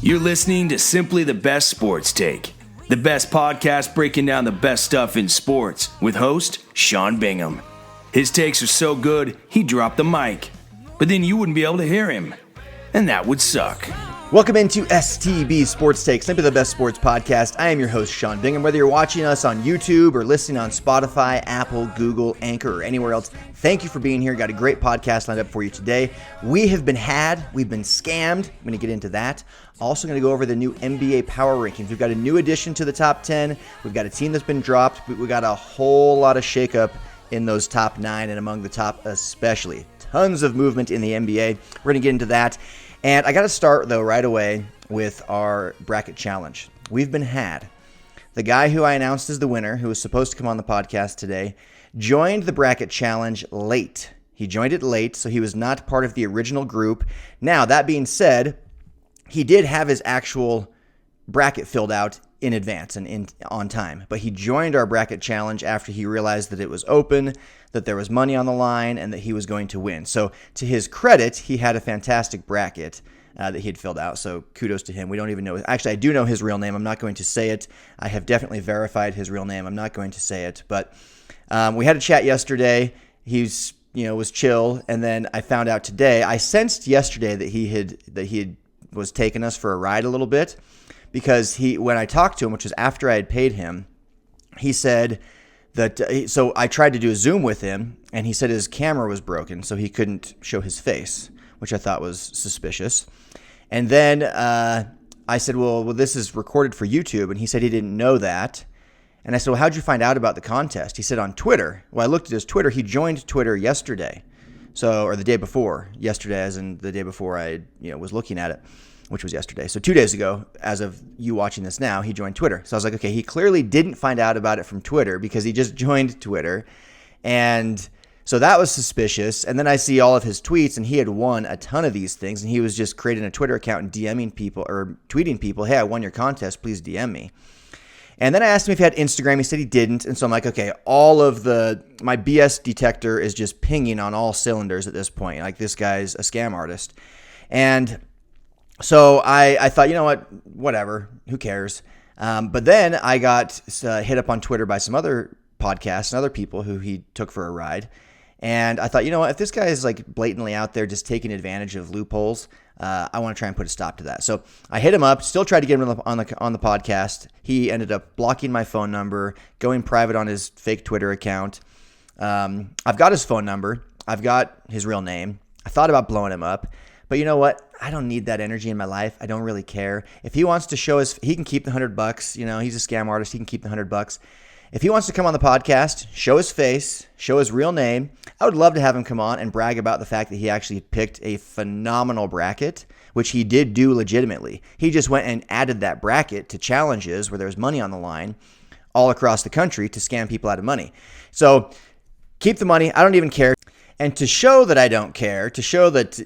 You're listening to Simply the Best Sports Take, the best podcast breaking down the best stuff in sports with host Sean Bingham. His takes are so good, he dropped the mic, but then you wouldn't be able to hear him, and that would suck. Welcome into STB Sports Take, Simply the Best Sports Podcast. I am your host, Sean Bingham. Whether you're watching us on YouTube or listening on Spotify, Apple, Google, Anchor, or anywhere else, thank you for being here. Got a great podcast lined up for you today. We have been we've been scammed. I'm going to get into that. Also going to go over the new NBA Power Rankings. We've got a new addition to the top 10. We've got a team that's been dropped, but we've got a whole lot of shakeup in those top 9 and among the top especially. Tons of movement in the NBA. We're going to get into that. And I got to start, though, right away with our bracket challenge. We've been had. The guy who I announced as the winner, who was supposed to come on the podcast today, joined the bracket challenge late. He joined it late, so he was not part of the original group. Now, that being said, he did have his actual bracket filled out in advance and on time. But he joined our bracket challenge after he realized that it was open, that there was money on the line, and that he was going to win. So to his credit, he had a fantastic bracket that he had filled out. So kudos to him. We don't even know. Actually, I do know his real name. I'm not going to say it. I have definitely verified his real name. I'm not going to say it. But we had a chat yesterday. He's was chill, and then I found out today. I sensed yesterday that he was taking us for a ride a little bit. Because when I talked to him, which was after I had paid him, he said that, so I tried to do a Zoom with him, and he said his camera was broken, so he couldn't show his face, which I thought was suspicious. And then I said, well, this is recorded for YouTube, and he said he didn't know that. And I said, well, how'd you find out about the contest? He said on Twitter. Well, I looked at his Twitter. He joined Twitter yesterday, or the day before. Yesterday, as in the day before I was looking at it, which was yesterday. So 2 days ago, as of you watching this now, he joined Twitter. So I was like, okay, he clearly didn't find out about it from Twitter because he just joined Twitter. And so that was suspicious. And then I see all of his tweets, and he had won a ton of these things. And he was just creating a Twitter account and DMing people or tweeting people, hey, I won your contest. Please DM me. And then I asked him if he had Instagram. He said he didn't. And so I'm like, okay, my BS detector is just pinging on all cylinders at this point. Like, this guy's a scam artist. And so I thought, you know what, whatever, who cares? But then I got hit up on Twitter by some other podcasts and other people who he took for a ride. And I thought, you know what, if this guy is like blatantly out there just taking advantage of loopholes, I want to try and put a stop to that. So I hit him up, still tried to get him on the podcast. He ended up blocking my phone number, going private on his fake Twitter account. I've got his phone number. I've got his real name. I thought about blowing him up. But you know what? I don't need that energy in my life. I don't really care. If he wants to he can keep the $100. He's a scam artist. He can keep the $100. If he wants to come on the podcast, show his face, show his real name, I would love to have him come on and brag about the fact that he actually picked a phenomenal bracket, which he did do legitimately. He just went and added that bracket to challenges where there's money on the line all across the country to scam people out of money. So keep the money. I don't even care. And to show that I don't care, to show that,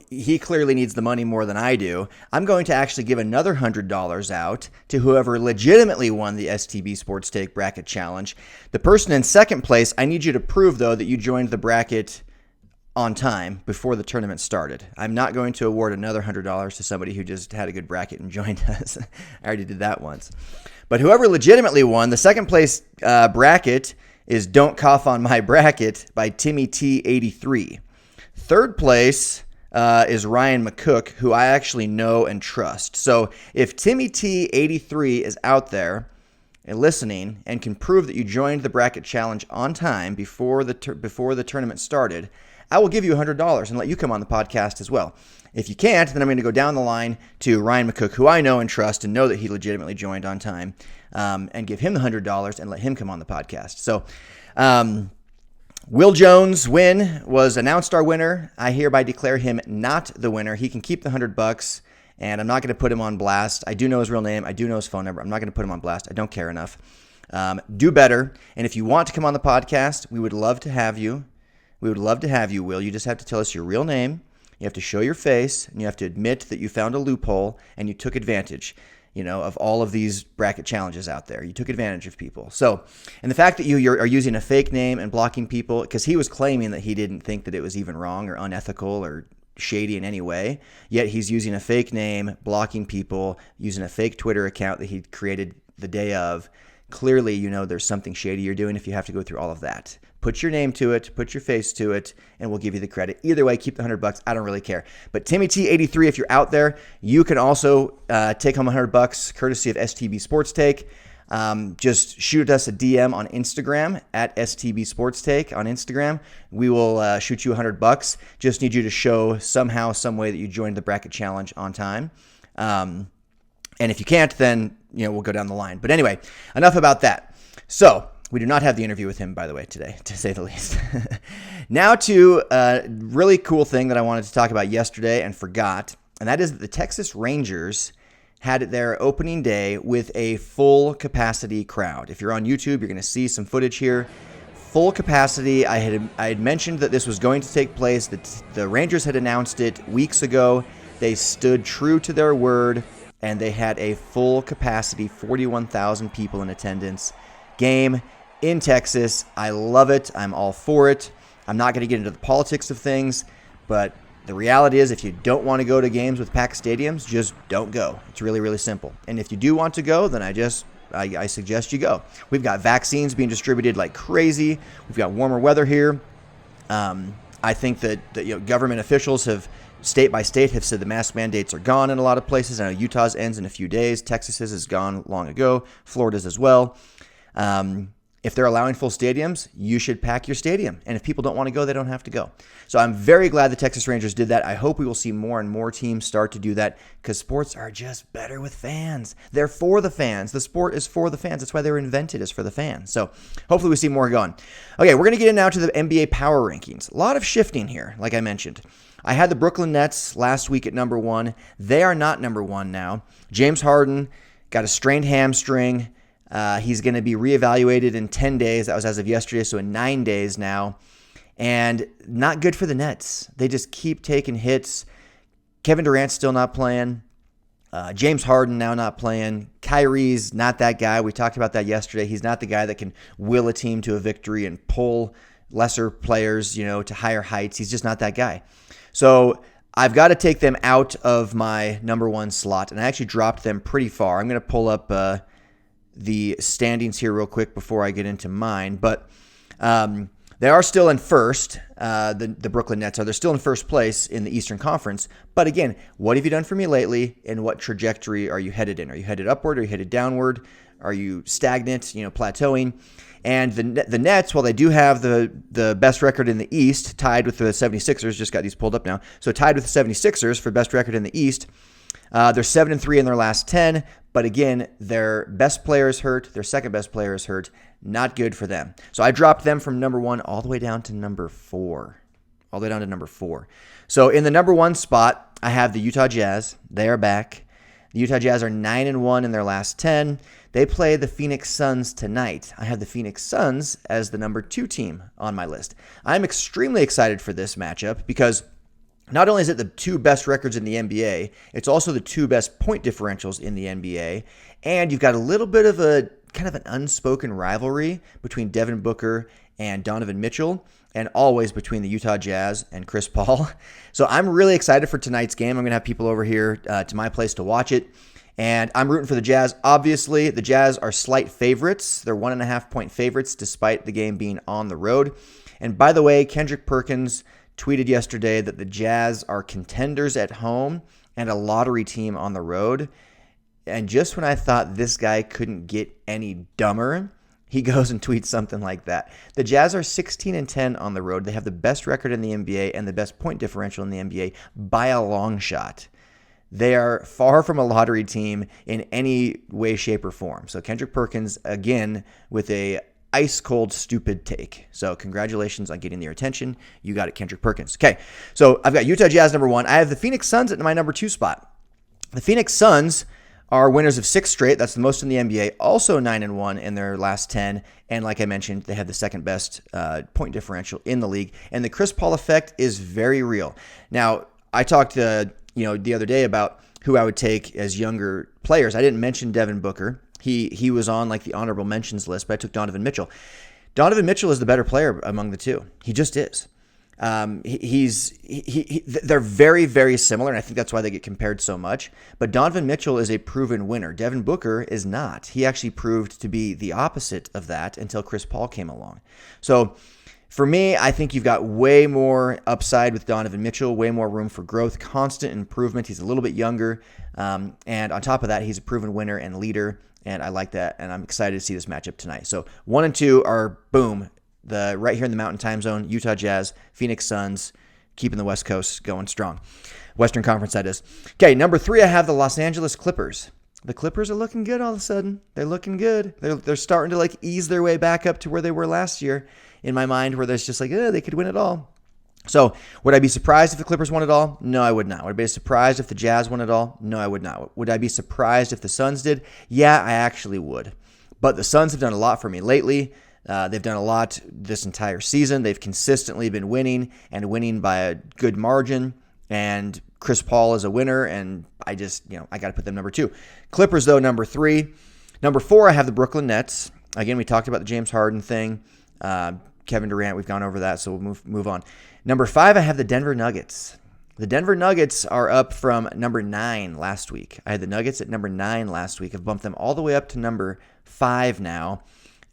he clearly needs the money more than I do, I'm going to actually give another $100 out to whoever legitimately won the STB Sports Take Bracket Challenge. The person in second place, I need you to prove, though, that you joined the bracket on time before the tournament started. I'm not going to award another $100 to somebody who just had a good bracket and joined us. I already did that once. But whoever legitimately won, the second place bracket is Don't Cough on My Bracket by Timmy T83. Third place is Ryan McCook, who I actually know and trust. So if Timmy T83 is out there and listening and can prove that you joined the bracket challenge on time before the tournament started, I will give you $100 and let you come on the podcast as well. If you can't, then I'm going to go down the line to Ryan McCook, who I know and trust and know that he legitimately joined on time, and give him the $100 and let him come on the podcast. So Will Jones was announced our winner. I hereby declare him not the winner. He can keep the $100, and I'm not going to put him on blast. I do know his real name. I do know his phone number. I'm not going to put him on blast. I don't care enough. Do better. And if you want to come on the podcast, we would love to have you. We would love to have you, Will. You just have to tell us your real name. You have to show your face, and you have to admit that you found a loophole and you took advantage, of all of these bracket challenges out there. You took advantage of people. So, and the fact that you are using a fake name and blocking people, because he was claiming that he didn't think that it was even wrong or unethical or shady in any way, yet he's using a fake name, blocking people, using a fake Twitter account that he created the day of. Clearly, you know there's something shady you're doing if you have to go through all of that. Put your name to it, put your face to it, and we'll give you the credit. Either way, keep the $100. I don't really care. But Timmy T83, if you're out there, you can also take home $100 courtesy of STB Sports Take. Just shoot us a DM on Instagram at STB Sports Take on Instagram. We will shoot you $100. Just need you to show somehow, some way that you joined the bracket challenge on time. And if you can't, then we'll go down the line. But anyway, enough about that. So we do not have the interview with him, by the way, today, to say the least. Now to a really cool thing that I wanted to talk about yesterday and forgot, and that is that the Texas Rangers had their opening day with a full capacity crowd. If you're on YouTube, you're going to see some footage here. Full capacity. I had mentioned that this was going to take place. The Rangers had announced it weeks ago. They stood true to their word, and they had a full capacity, 41,000 people in attendance game in Texas. I love it. I'm all for it. I'm not going to get into the politics of things, but the reality is if you don't want to go to games with packed stadiums, just don't go. It's really, really simple. And if you do want to go, then I suggest you go. We've got vaccines being distributed like crazy. We've got warmer weather here. I think that government officials have, state by state, have said the mask mandates are gone in a lot of places. I know Utah's ends in a few days. Texas's is gone long ago. Florida's as well. If they're allowing full stadiums, you should pack your stadium. And if people don't want to go, they don't have to go. So I'm very glad the Texas Rangers did that. I hope we will see more and more teams start to do that because sports are just better with fans. They're for the fans. The sport is for the fans. That's why they were invented, is for the fans. So hopefully we see more going. Okay, we're going to get in now to the NBA power rankings. A lot of shifting here, like I mentioned. I had the Brooklyn Nets last week at number 1. They are not number 1 now. James Harden got a strained hamstring. He's going to be reevaluated in 10 days. That was as of yesterday, so in 9 days now. And not good for the Nets. They just keep taking hits. Kevin Durant's still not playing. James Harden now not playing. Kyrie's not that guy. We talked about that yesterday. He's not the guy that can will a team to a victory and pull lesser players, to higher heights. He's just not that guy. So I've got to take them out of my number 1 slot, and I actually dropped them pretty far. I'm going to pull up the standings here real quick before I get into mine, but they are still in first. The Brooklyn Nets are. They're still in first place in the Eastern Conference. But again, what have you done for me lately, and what trajectory are you headed in? Are you headed upward? Are you headed downward? Are you stagnant, plateauing? And the Nets, while they do have the best record in the East, tied with the 76ers, just got these pulled up now, so tied with the 76ers for best record in the East. They're 7-3 in their last 10, but again, their best player is hurt, their second best player is hurt. Not good for them. So I dropped them from number 1 all the way down to number 4. All the way down to number 4. So in the number 1 spot, I have the Utah Jazz. They are back. The Utah Jazz are 9-1 in their last 10. They play the Phoenix Suns tonight. I have the Phoenix Suns as the number 2 team on my list. I'm extremely excited for this matchup because not only is it the 2 best records in the NBA, it's also the 2 best point differentials in the NBA. And you've got a little bit of a kind of an unspoken rivalry between Devin Booker and Donovan Mitchell, and always between the Utah Jazz and Chris Paul. So I'm really excited for tonight's game. I'm going to have people over here to my place to watch it. And I'm rooting for the Jazz. Obviously, the Jazz are slight favorites. They're 1.5-point favorites despite the game being on the road. And by the way, Kendrick Perkins tweeted yesterday that the Jazz are contenders at home and a lottery team on the road. And just when I thought this guy couldn't get any dumber, he goes and tweets something like that. The Jazz are 16-10 on the road. They have the best record in the NBA and the best point differential in the NBA by a long shot. They are far from a lottery team in any way, shape, or form. So Kendrick Perkins, again, with a ice-cold, stupid take. So congratulations on getting their attention. You got it, Kendrick Perkins. Okay, so I've got Utah Jazz number 1. I have the Phoenix Suns at my number 2 spot. The Phoenix Suns are winners of 6 straight. That's the most in the NBA. Also 9-1 in their last 10. And like I mentioned, they have the second best point differential in the league. And the Chris Paul effect is very real. Now, I talked the other day about who I would take as younger players. I didn't mention Devin Booker. He was on like the honorable mentions list, but I took Donovan Mitchell. Donovan Mitchell is the better player among the two. He just is. They're very, very similar, and I think that's why they get compared so much. But Donovan Mitchell is a proven winner. Devin Booker is not. He actually proved to be the opposite of that until Chris Paul came along. So for me, I think you've got way more upside with Donovan Mitchell, way more room for growth, constant improvement. He's a little bit younger, and on top of that, he's a proven winner and leader, and I like that, and I'm excited to see this matchup tonight. So 1 and 2 are, boom, right here in the Mountain Time Zone, Utah Jazz, Phoenix Suns, keeping the West Coast going strong. Western Conference, that is. Okay, number 3, I have the Los Angeles Clippers. The Clippers are looking good all of a sudden. They're looking good. They're starting to ease their way back up to where they were last year in my mind, where there's just they could win it all. So would I be surprised if the Clippers won it all? No, I would not. Would I be surprised if the Jazz won it all? No, I would not. Would I be surprised if the Suns did? Yeah, I actually would. But the Suns have done a lot for me lately. They've done a lot this entire season. They've consistently been winning and winning by a good margin. And Chris Paul is a winner, and I got to put them number 2. Clippers, though, number 3. Number 4, I have the Brooklyn Nets. Again, we talked about the James Harden thing. Kevin Durant, we've gone over that, so we'll move on. Number 5, I have the Denver Nuggets. The Denver Nuggets are up from number 9 last week. I had the Nuggets at number 9 last week. I've bumped them all the way up to number 5 now.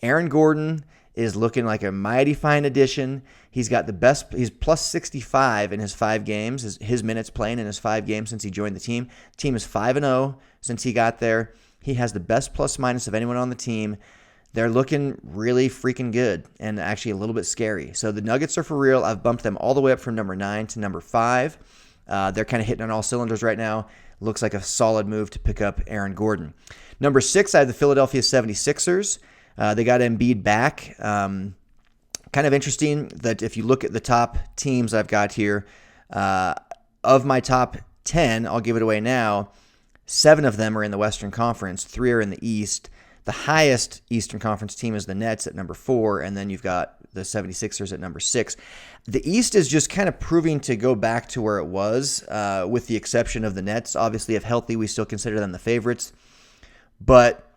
Aaron Gordon is looking like a mighty fine addition. He's got the best. He's plus 65 in his 5 games, his minutes playing in his 5 games since he joined the team. The team is 5-0 since he got there. He has the best plus minus of anyone on the team. They're looking really freaking good and actually a little bit scary. So the Nuggets are for real. I've bumped them all the way up from number 9 to number 5. They're kind of hitting on all cylinders right now. Looks like a solid move to pick up Aaron Gordon. Number 6, I have the Philadelphia 76ers. They got Embiid back. Kind of interesting that if you look at the top teams I've got here, of my top 10, I'll give it away now, 7 of them are in the Western Conference, 3 are in the East. The highest Eastern Conference team is the Nets at number 4, and then you've got the 76ers at number 6. The East is just kind of proving to go back to where it was, with the exception of the Nets. Obviously, if healthy, we still consider them the favorites. But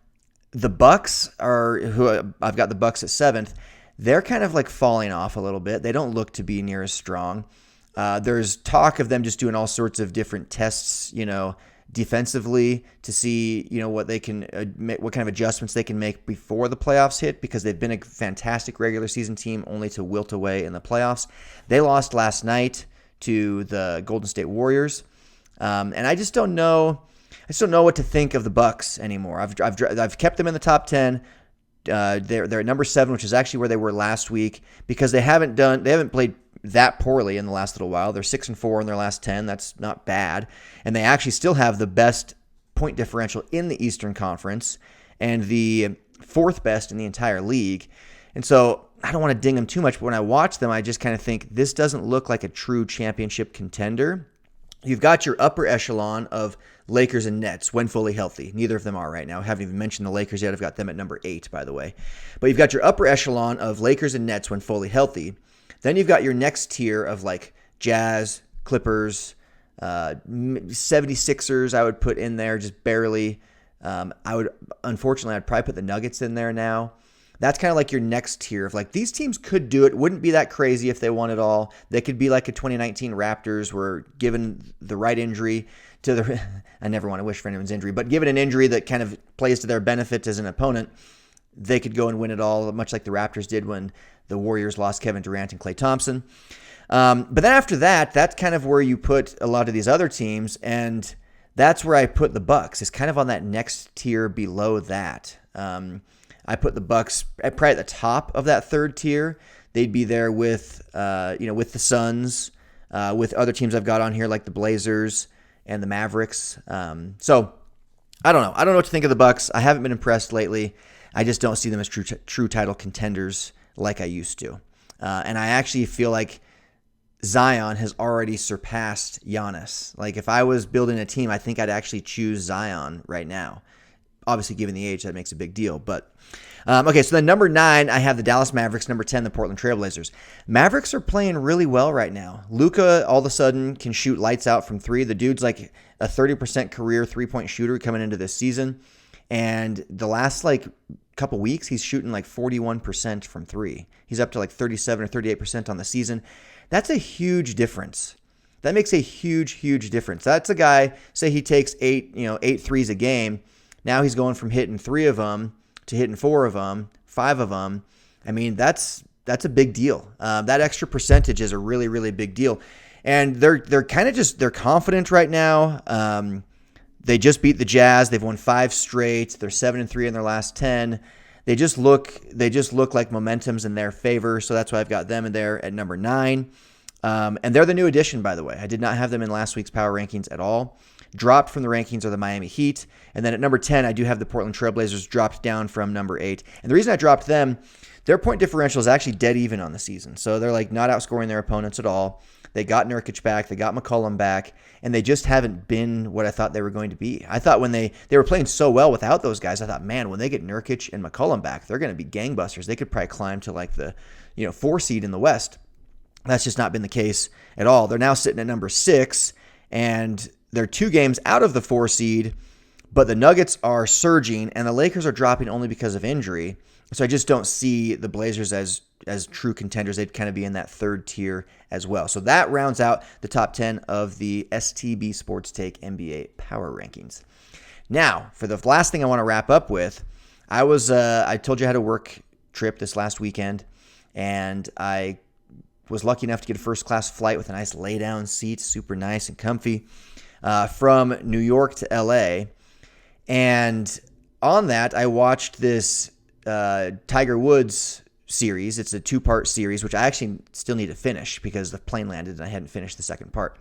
the Bucks who I've got the Bucks at 7th. They're kind of falling off a little bit. They don't look to be near as strong. There's talk of them just doing all sorts of different tests, defensively to see, what they can what kind of adjustments they can make before the playoffs hit, because they've been a fantastic regular season team only to wilt away in the playoffs. They lost last night to the Golden State Warriors, and I just don't know. I just don't know what to think of the Bucks anymore. I've kept them in the top 10. They're at number 7, which is actually where they were last week, because they haven't played that poorly in the last little while. They're 6-4 in their last 10. That's not bad, and they actually still have the best point differential in the Eastern Conference and the 4th best in the entire league. And so I don't want to ding them too much, but when I watch them, I just kind of think this doesn't look like a true championship contender. You've got your upper echelon of Lakers and Nets when fully healthy. Neither of them are right now. I haven't even mentioned the Lakers yet. I've got them at number 8, by the way. But you've got your upper echelon of Lakers and Nets when fully healthy. Then you've got your next tier of Jazz, Clippers, 76ers I would put in there just barely. Unfortunately, I'd probably put the Nuggets in there now. That's kind of your next tier of these teams could do it. Wouldn't be that crazy if they won it all. They could be like a 2019 Raptors, where given the right injury to I never want to wish for anyone's injury, but given an injury that kind of plays to their benefit as an opponent, they could go and win it all, much like the Raptors did when the Warriors lost Kevin Durant and Klay Thompson. But then after that, that's kind of where you put a lot of these other teams, and that's where I put the Bucks. It's kind of on that next tier below that. I put the Bucks probably at the top of that 3rd tier. They'd be there with with the Suns, with other teams I've got on here like the Blazers and the Mavericks. So I don't know. I don't know what to think of the Bucks. I haven't been impressed lately. I just don't see them as true title contenders like I used to. And I actually feel like Zion has already surpassed Giannis. If I was building a team, I think I'd actually choose Zion right now. Obviously, given the age, that makes a big deal. But okay, so then number 9, I have the Dallas Mavericks. Number 10, the Portland Trailblazers. Mavericks are playing really well right now. Luka all of a sudden can shoot lights out from 3. The dude's a 30% career 3-point shooter coming into this season. And the last couple weeks, he's shooting like 41% from three. He's up to like 37 or 38% on the season. That's a huge difference. That makes a huge, huge difference. That's a guy, say he takes eight threes a game. Now he's going from hitting 3 of them to hitting 4 of them, 5 of them. I mean, that's a big deal. That extra percentage is a really, really big deal. And they're kind of they're confident right now. They just beat the Jazz. They've won 5 straight. They're 7-3 in their last 10. They just look like momentum's in their favor. So that's why I've got them in there at number 9. And they're the new addition, by the way. I did not have them in last week's power rankings at all. Dropped from the rankings are the Miami Heat. And then at number 10, I do have the Portland Trailblazers dropped down from number 8. And the reason I dropped them, their point differential is actually dead even on the season. So they're like not outscoring their opponents at all. They got Nurkic back. They got McCollum back. And they just haven't been what I thought they were going to be. I thought when they were playing so well without those guys, I thought, man, when they get Nurkic and McCollum back, they're going to be gangbusters. They could probably climb to like the 4 seed in the West. That's just not been the case at all. They're now sitting at number 6, and they're 2 games out of the 4 seed, but the Nuggets are surging, and the Lakers are dropping only because of injury. So I just don't see the Blazers as true contenders. They'd kind of be in that 3rd tier as well. So that rounds out the top 10 of the STB Sports Take NBA Power Rankings. Now, for the last thing I want to wrap up with, I told you I had a work trip this last weekend, and I was lucky enough to get a first-class flight with a nice lay-down seat, super nice and comfy, from New York to L.A. And on that, I watched this Tiger Woods series. It's a 2-part series, which I actually still need to finish because the plane landed and I hadn't finished the second part.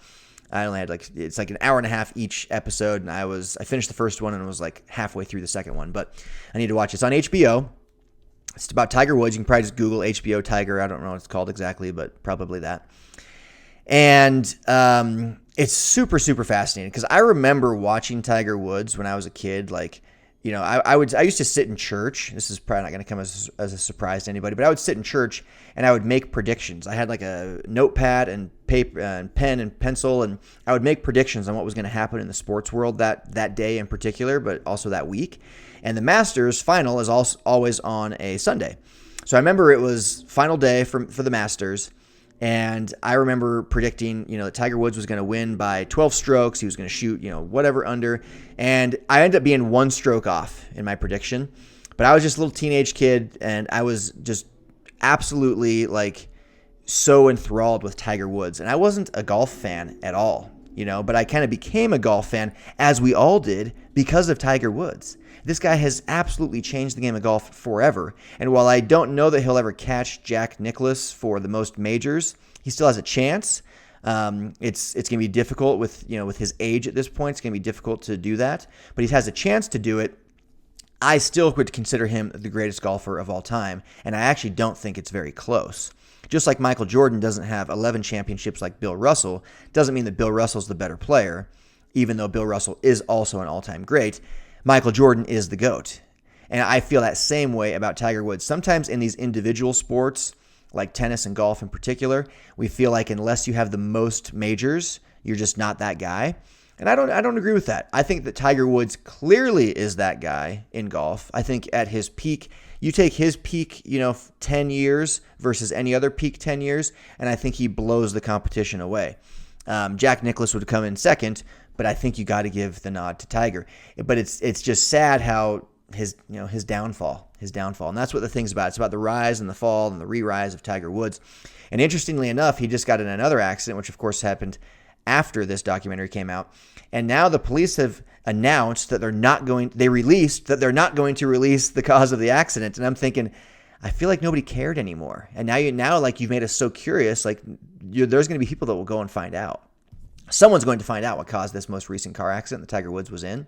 I only had it's like an hour and a half each episode, and I finished the first one and was like halfway through the second one, but I need to watch it. It's on HBO. It's about Tiger Woods. You can probably just Google HBO Tiger. I don't know what it's called exactly, but probably that. And it's super, super fascinating because I remember watching Tiger Woods when I was a kid. Like, I used to sit in church. This is probably not going to come as a surprise to anybody, but I would sit in church and I would make predictions. I had like a notepad and paper and pen and pencil, and I would make predictions on what was going to happen in the sports world that day in particular, but also that week. And the Masters final is also always on a Sunday. So I remember it was final day for the Masters, and I remember predicting, that Tiger Woods was going to win by 12 strokes. He was going to shoot, whatever under. And I ended up being 1 stroke off in my prediction. But I was just a little teenage kid, and I was just absolutely so enthralled with Tiger Woods. And I wasn't a golf fan at all, but I kind of became a golf fan, as we all did, because of Tiger Woods. This guy has absolutely changed the game of golf forever. And while I don't know that he'll ever catch Jack Nicklaus for the most majors, he still has a chance. It's going to be difficult with his age at this point. It's going to be difficult to do that, but he has a chance to do it. I still would consider him the greatest golfer of all time, and I actually don't think it's very close. Just like Michael Jordan doesn't have 11 championships like Bill Russell, doesn't mean that Bill Russell's the better player, even though Bill Russell is also an all-time great. Michael Jordan is the GOAT. And I feel that same way about Tiger Woods. Sometimes in these individual sports, like tennis and golf in particular, we feel like unless you have the most majors, you're just not that guy. And I don't agree with that. I think that Tiger Woods clearly is that guy in golf. I think at his peak, you take his peak, 10 years versus any other peak 10 years, and I think he blows the competition away. Jack Nicklaus would come in second, but I think you got to give the nod to Tiger. But it's just sad how his downfall, and that's what the thing's about. It's about the rise and the fall and the re-rise of Tiger Woods. And interestingly enough, he just got in another accident, which of course happened after this documentary came out. And now the police have announced that they're not going to release the cause of the accident. And I'm thinking, I feel like nobody cared anymore. And now you've made us so curious. There's going to be people that will go and find out. Someone's going to find out what caused this most recent car accident that Tiger Woods was in,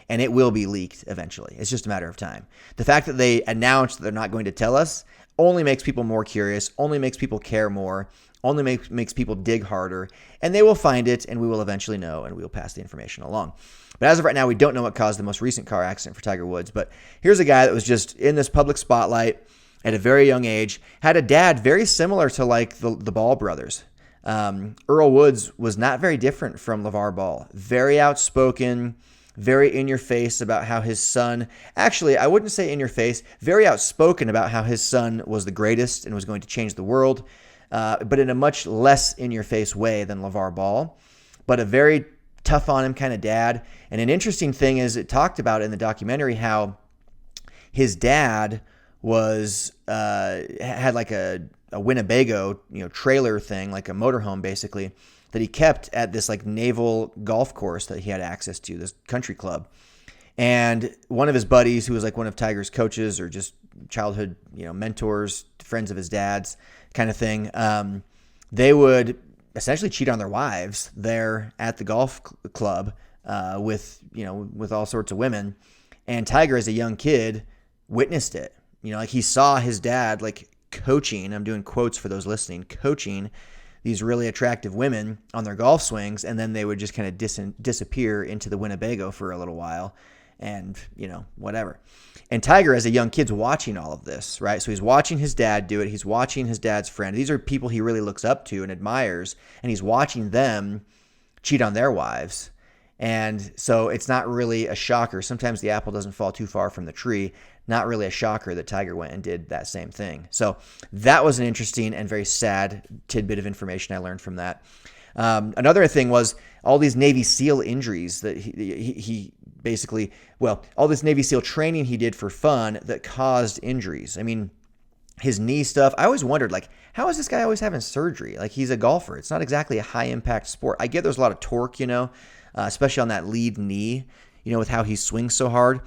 and it will be leaked eventually. It's just a matter of time. The fact that they announced that they're not going to tell us only makes people more curious, only makes people care more, only makes people dig harder, and they will find it, and we will eventually know, and we will pass the information along. But as of right now, we don't know what caused the most recent car accident for Tiger Woods, but here's a guy that was just in this public spotlight at a very young age, had a dad very similar to the Ball brothers. Earl Woods was not very different from LeVar Ball. Very outspoken, very in your face about how his son, actually, I wouldn't say in your face, very outspoken about how his son was the greatest and was going to change the world, but in a much less in your face way than LeVar Ball, but a very tough on him kind of dad. And an interesting thing is it talked about in the documentary how his dad was had like a Winnebago, trailer thing, like a motorhome basically, that he kept at this like naval golf course that he had access to, this country club. And one of his buddies, who was like one of Tiger's coaches or just childhood, mentors, friends of his dad's kind of thing, they would essentially cheat on their wives there at the golf club with all sorts of women. And Tiger, as a young kid, witnessed it. Like he saw his dad like coaching, I'm doing quotes for those listening, coaching these really attractive women on their golf swings, and then they would just kind of disappear into the Winnebago for a little while and, whatever. And Tiger, as a young kid's watching all of this, right? So he's watching his dad do it. He's watching his dad's friend. These are people he really looks up to and admires, and he's watching them cheat on their wives. And so it's not really a shocker. Sometimes the apple doesn't fall too far from the tree. Not really a shocker that Tiger went and did that same thing. So that was an interesting and very sad tidbit of information I learned from that. Another thing was all these Navy SEAL injuries that he basically, all this Navy SEAL training he did for fun that caused injuries. I mean, his knee stuff, I always wondered, like, how is this guy always having surgery? Like, he's a golfer. It's not exactly a high-impact sport. I get there's a lot of torque, especially on that lead knee, with how he swings so hard.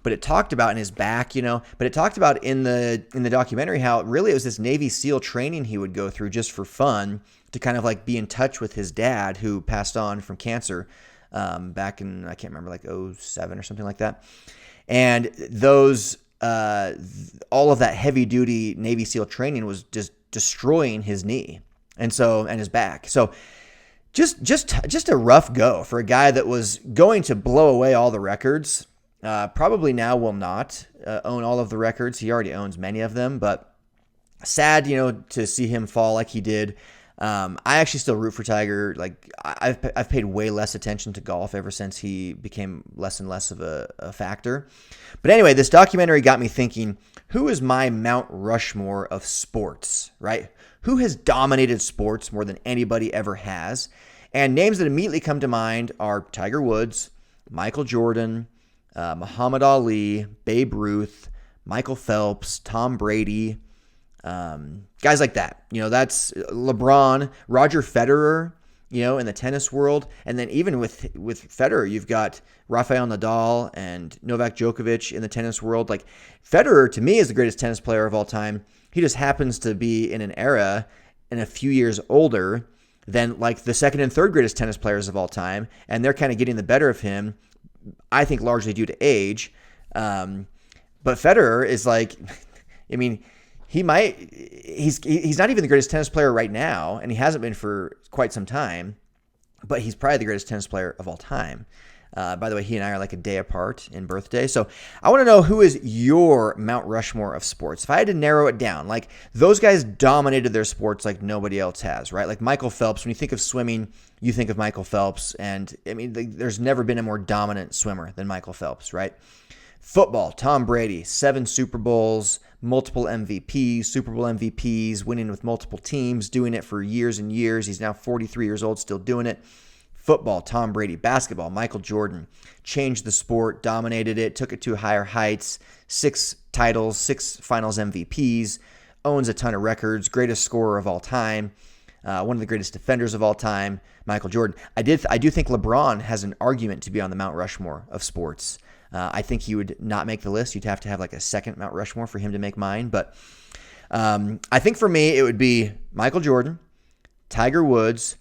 But it talked about in his back, but it talked about in the documentary how really it was this Navy SEAL training he would go through just for fun to kind of like be in touch with his dad, who passed on from cancer back in, I can't remember, like 2007 or something like that. And those all of that heavy duty Navy SEAL training was just destroying his knee and his back. So just a rough go for a guy that was going to blow away all the records. Probably now will not own all of the records. He already owns many of them, but sad, to see him fall like he did. I actually still root for Tiger. Like I've paid way less attention to golf ever since he became less and less of a factor. But anyway, this documentary got me thinking, who is my Mount Rushmore of sports, right? Who has dominated sports more than anybody ever has? And names that immediately come to mind are Tiger Woods, Michael Jordan, Muhammad Ali, Babe Ruth, Michael Phelps, Tom Brady, guys like that. That's LeBron, Roger Federer, in the tennis world. And then even with Federer, you've got Rafael Nadal and Novak Djokovic in the tennis world. Like Federer, to me, is the greatest tennis player of all time. He just happens to be in an era and a few years older than like the second and third greatest tennis players of all time. And they're kind of getting the better of him, I think largely due to age. But Federer is like, I mean, he's not even the greatest tennis player right now, and he hasn't been for quite some time, but he's probably the greatest tennis player of all time. By the way, he and I are like a day apart in birthday. So I want to know, who is your Mount Rushmore of sports? If I had to narrow it down, like those guys dominated their sports like nobody else has, right? Like Michael Phelps, when you think of swimming, you think of Michael Phelps. And I mean, there's never been a more dominant swimmer than Michael Phelps, right? Football, Tom Brady, 7 Super Bowls, multiple MVPs, Super Bowl MVPs, winning with multiple teams, doing it for years and years. He's now 43 years old, still doing it. Football, Tom Brady. Basketball, Michael Jordan. Changed the sport, dominated it, took it to higher heights. 6 titles, 6 finals MVPs, owns a ton of records, greatest scorer of all time, one of the greatest defenders of all time, Michael Jordan. I do think LeBron has an argument to be on the Mount Rushmore of sports. I think he would not make the list. You'd have to have like a second Mount Rushmore for him to make mine. But I think for me, it would be Michael Jordan, Tiger Woods,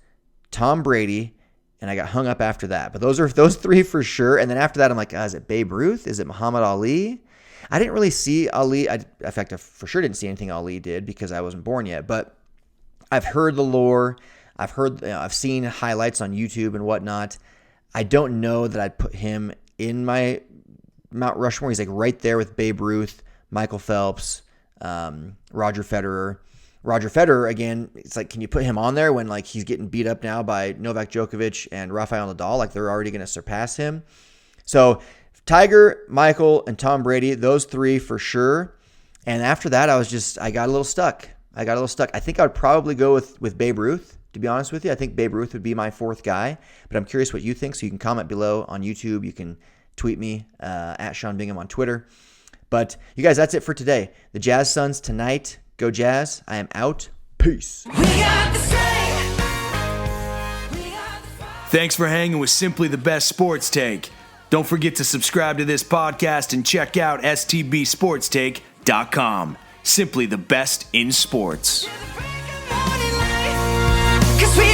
Tom Brady, and I got hung up after that. But those 3 for sure. And then after that, I'm like, is it Babe Ruth? Is it Muhammad Ali? I didn't really see Ali. In fact, I for sure didn't see anything Ali did because I wasn't born yet. But I've heard the lore. I've seen highlights on YouTube and whatnot. I don't know that I'd put him in my Mount Rushmore. He's like right there with Babe Ruth, Michael Phelps, Roger Federer. Roger Federer, again, it's like, can you put him on there when like he's getting beat up now by Novak Djokovic and Rafael Nadal? Like they're already going to surpass him. So Tiger, Michael, and Tom Brady, those three for sure. And after that, I got a little stuck. I think I would probably go with Babe Ruth, to be honest with you. I think Babe Ruth would be my fourth guy, but I'm curious what you think, so you can comment below on YouTube. You can tweet me at Sean Bingham on Twitter. But you guys, that's it for today. The Jazz Suns tonight. Go Jazz. I am out. Peace. Thanks for hanging with Simply the Best Sports Take. Don't forget to subscribe to this podcast and check out STBSportsTake.com. Simply the best in sports. 'Cause we